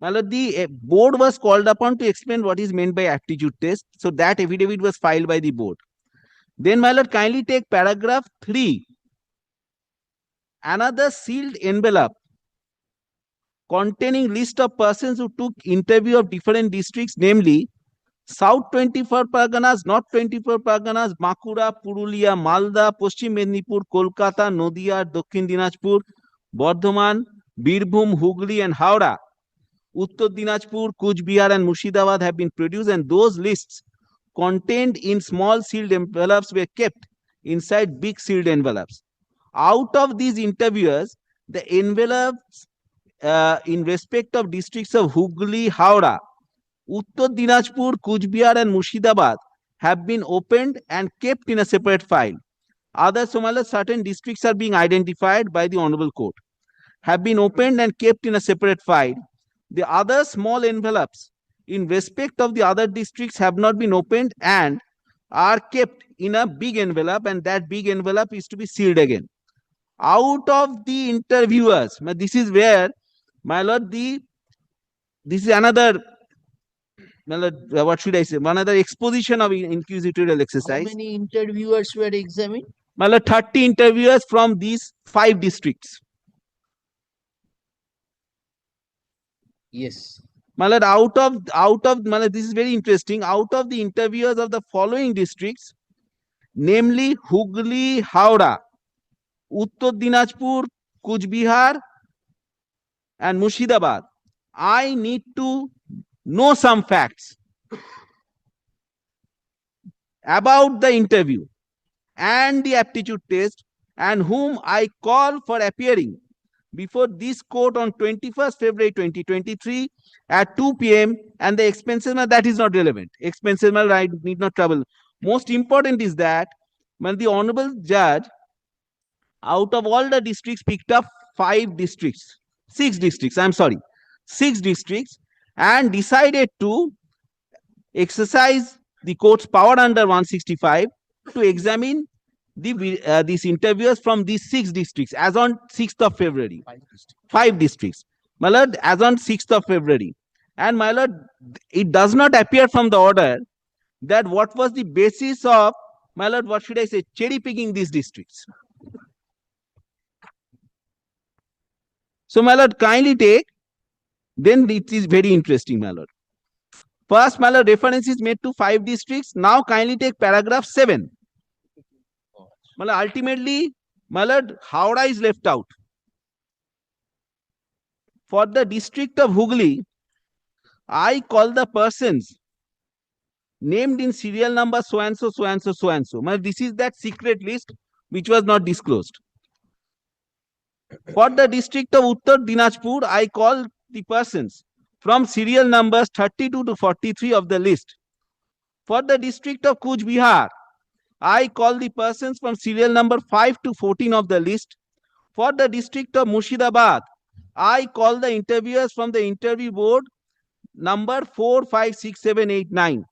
My lord, the board was called upon to explain what is meant by aptitude test. So that affidavit was filed by the board. Then, my lord, kindly take paragraph 3. Another sealed envelope containing list of persons who took interview of different districts, namely South 24 Parganas, North 24 Parganas, Bankura, Purulia, Malda, Paschim Mednipur, Kolkata, Nodia, Dakshin Dinajpur, Bardhaman, Birbhum, Hugli, and Howrah, Uttar Dinajpur, Kuch Bihar, and Murshidabad have been produced, and those lists contained in small sealed envelopes were kept inside big sealed envelopes. Out of these interviewers, the envelopes in respect of districts of Hugli, Howrah, Uttar Dinajpur, Kuch Bihar, and Murshidabad have been opened and kept in a separate file. Other Somali certain districts are being identified by the Honorable Court, have been opened and kept in a separate file. The other small envelopes in respect of the other districts have not been opened and are kept in a big envelope, and that big envelope is to be sealed again. Out of the interviewers, this is where, my lord, this is another, my lord, what should I say, another exposition of inquisitorial How exercise. many interviewers were examined? My lord, 30 interviewers from these 5 districts. Yes. My lord, my lord, this is very interesting. Out of the interviewers of the following districts, namely Hugli, Howrah, Uttar Dinajpur, Kuch Bihar, and Murshidabad, I need to know some facts about the interview and the aptitude test, and whom I call for appearing before this court on 21st February 2023 at 2 p.m. and the expenses, that is not relevant. Expenses, I need not trouble. Most important is that when the honorable judge, out of all the districts, picked up 6 districts, I'm sorry, 6 districts, and decided to exercise the court's power under 165 to examine these interviewers from these 6 districts as on 6th of February. 5 districts. My lord, as on 6th of February. And my lord, it does not appear from the order that what was the basis of, my lord, what should I say, cherry picking these districts. So, my lord, kindly take, then it is very interesting, my lord. First, my lord, reference is made to 5 districts. Now, kindly take paragraph 7. My lord, ultimately, my lord, Howrah is left out. For the district of Hugli, I call the persons named in serial number so and so, so and so, so and so. This is that secret list which was not disclosed. For the district of Uttar Dinajpur, I call the persons from serial numbers 32 to 43 of the list. For the district of Kuch Bihar, I call the persons from serial number 5 to 14 of the list. For the district of Murshidabad, I call the interviewers from the interview board number 4, 5, 6, 7, 8, 9.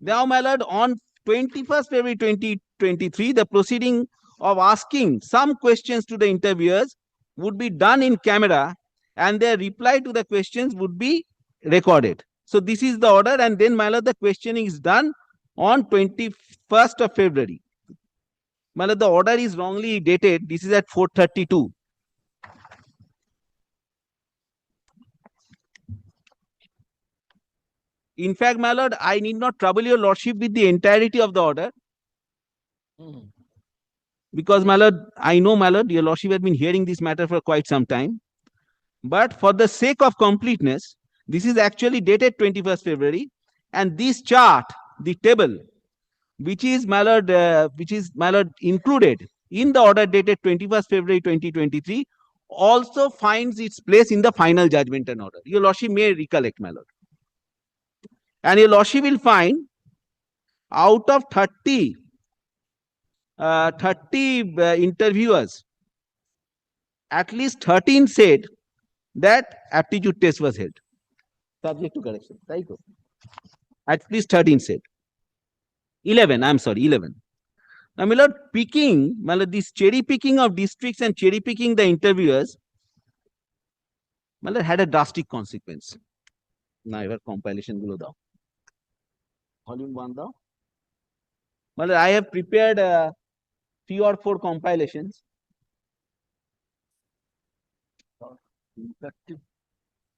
Now, my lord, on 21st February 2023, the proceeding of asking some questions to the interviewers would be done in camera, and their reply to the questions would be recorded. So, this is the order, and then, my lord, the questioning is done on 21st of February. My lord, the order is wrongly dated. This is at 4:32. In fact, my lord, I need not trouble your lordship with the entirety of the order. Because, my lord, I know, my lord, your lordship has been hearing this matter for quite some time. But for the sake of completeness, this is actually dated 21st February. And this chart, the table, which is, my lord, included in the order dated 21st February 2023, also finds its place in the final judgment and order. Your lordship may recollect, my lord. And your lordship will find out of 30 interviewers, at least 13 said that aptitude test was held. Subject to correction. Right? At least 13 said. 11, I'm sorry, 11. Now, my lord, this cherry picking of districts and cherry picking the interviewers মানে had a drastic consequence. না এবার compilation গুলো দাও, volume 1 দাও। মানে I have prepared 3 or 4 compilations.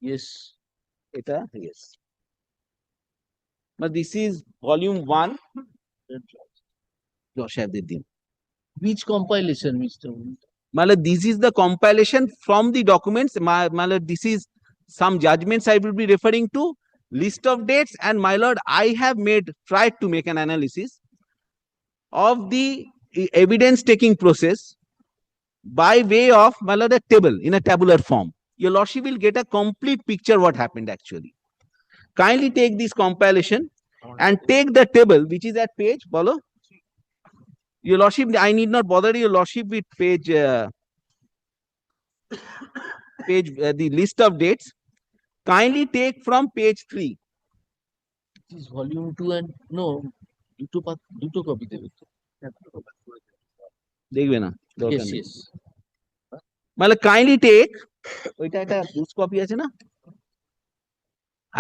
Yes. এটা yes, but this is volume 1. সাহেবদের দিন। Which compilation, Mr. মানে this is the compilation from the documents. মানে this is some judgments I will be referring to, list of dates, and my lord, I have tried to make an analysis of the evidence taking process by way of, my lord, a table in a tabular form. Your lordship will get a complete picture what happened actually. Kindly take this compilation and take the table which is at page, bolo. Your lordship, I need not bother your lordship with page the list of dates. Kindly take from page 3. This is volume 2 and no, duto copy দেবে তো। দেখবে না, দরকার Yes, নেই। yes. মানে kindly take, ওইটা একটা loose copy আছে না,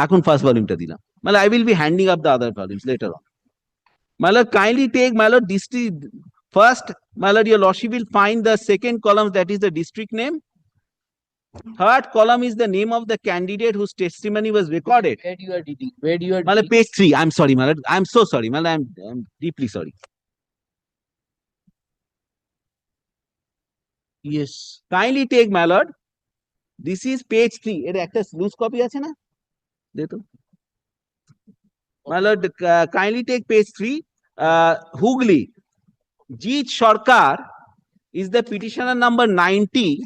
এখন ফার্স্ট ভলিউমটা দিলাম। মানে I will be handing up the other volumes later on. My lord, kindly take, my lord, district first. My lord, your lordship will find the second column, that is the district name. Third column is the name of the candidate whose testimony was recorded. Where you are reading? Where you are My lord, reading? page 3. I'm sorry, my lord. I'm so sorry, my lord. I'm deeply sorry. Yes. Kindly take, my lord. This is page 3. এর একটা loose copy আছে না? দে তো। My lord, kindly take page 3. Hooghly. Jeet Sarkar is the petitioner number 90,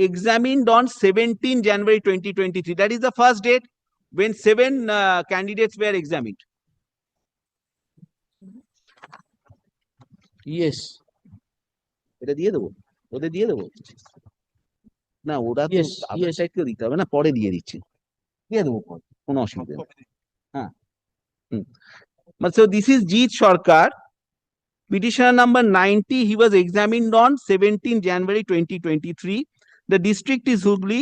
examined on 17 January 2023. That is the first date when 7 candidates were examined. Yes. এটা দিয়ে দেবো, ওদের দিয়ে দেবো না, ওরা তো Yes, আধার yes. সাইডকে দিতে হবে না, পরে দিয়ে দিচ্ছি, দিয়ে দেবো পরে, কোনো অসুবিধা নেই। হ্যাঁ, so this is Jeet Sarkar, petitioner number 90. He was examined on 17 January 2023. The district is Hooghly.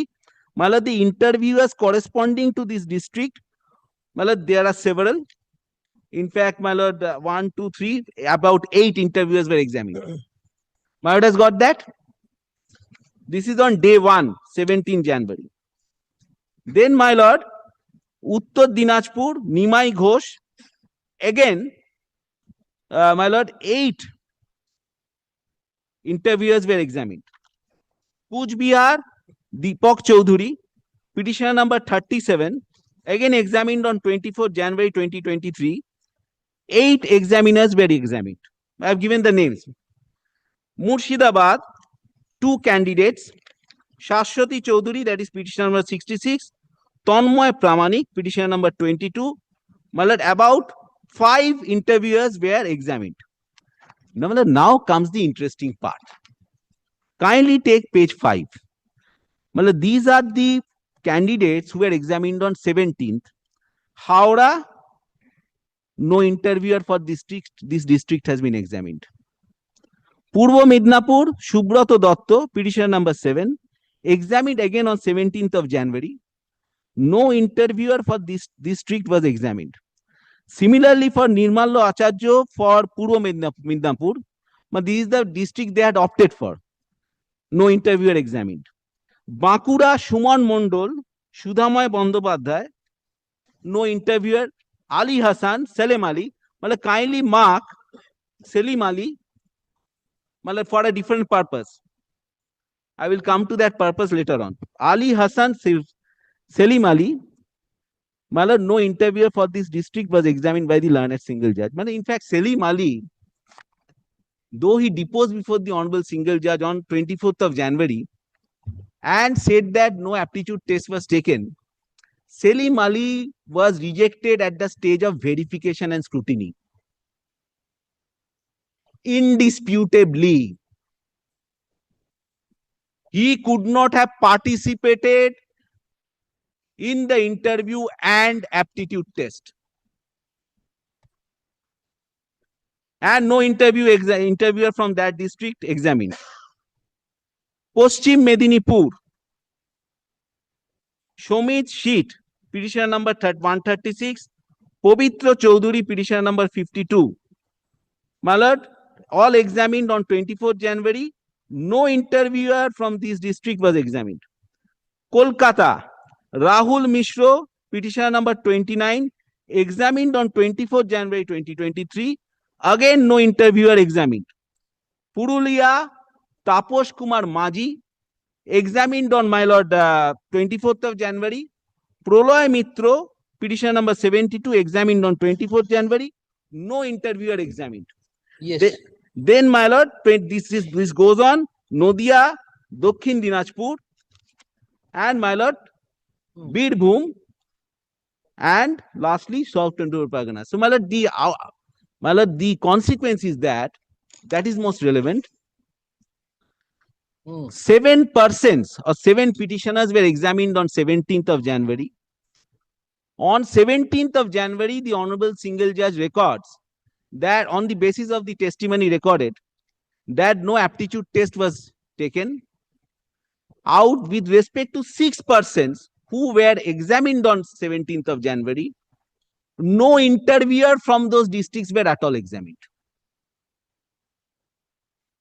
Malad, the interviewers corresponding to this district, Malad, there are several. In fact, my lord, 1, 2, 3, about 8 interviewers were examined. My lord has got that. This is on day 1, 17 January. Then, my lord, Uttar Dinajpur, Nimai Ghosh, again, my lord, 8 interviewers were examined. Kuch Bihar, Deepak Chaudhuri, petitioner number 37, again examined on 24 January 2023. 8 examiners were examined. I have given the names. Murshidabad, 2 candidates. Shashwati Chaudhuri, that is petitioner number 66. Tanmoy Pramanik, petitioner number 22. Malad, about 5 interviewers were examined. Now comes the interesting part. Kindly take page 5. Malad, these are the candidates who were examined on 17th. Howrah, no interviewer for this district has been examined. Purbo Midnapur, Subroto Dotto, petitioner number 7, examined again on 17th of January. No interviewer for this district was examined. Similarly, for Nirmallo Acharya for Purbo Midnapur, but this is the district they had opted for. No interviewer examined. Bankura Shuman Mondol, Sudhamoy Bandopadhyay, no interviewer. Ali Hassan, Selim Ali, kindly mark Selim Ali for a different purpose. I will come to that purpose later on. Ali Hassan, Selim Ali, no interviewer for this district was examined by the learned single judge. In fact, Selim Ali, though he deposed before the honorable single judge on 24th of January and said that no aptitude test was taken, Selim Ali was rejected at the stage of verification and scrutiny. Indisputably, he could not have participated in the interview and aptitude test. And no interviewer from that district examined. Paschim Medinipur, 2 Shomit Sheet, petition number 136. Povitra Chaudhuri, petition number 52. My lord, all examined on 24th January. No interviewer from this district was examined. Kolkata, Rahul Mishro, petition number 29, examined on 24th January 2023. Again, no interviewer examined. Purulia, Taposh Kumar Maji, examined on, my lord, 24th of January. Proloy Mitro, petition number 72, examined on 24th January. No interviewer examined. Yes. Then, my lord, this goes on. Nodia, Dokhin Dinajpur, and, my lord, Birbhum, and lastly South 24 Parganas. So, my lord, the consequence is that is most relevant. 7 persons or 7 petitioners were examined on 17th of January. On 17th of January, the Honorable Single Judge records that on the basis of the testimony recorded, that no aptitude test was taken out with respect to 6 persons who were examined on 17th of January. No interviewer from those districts were at all examined.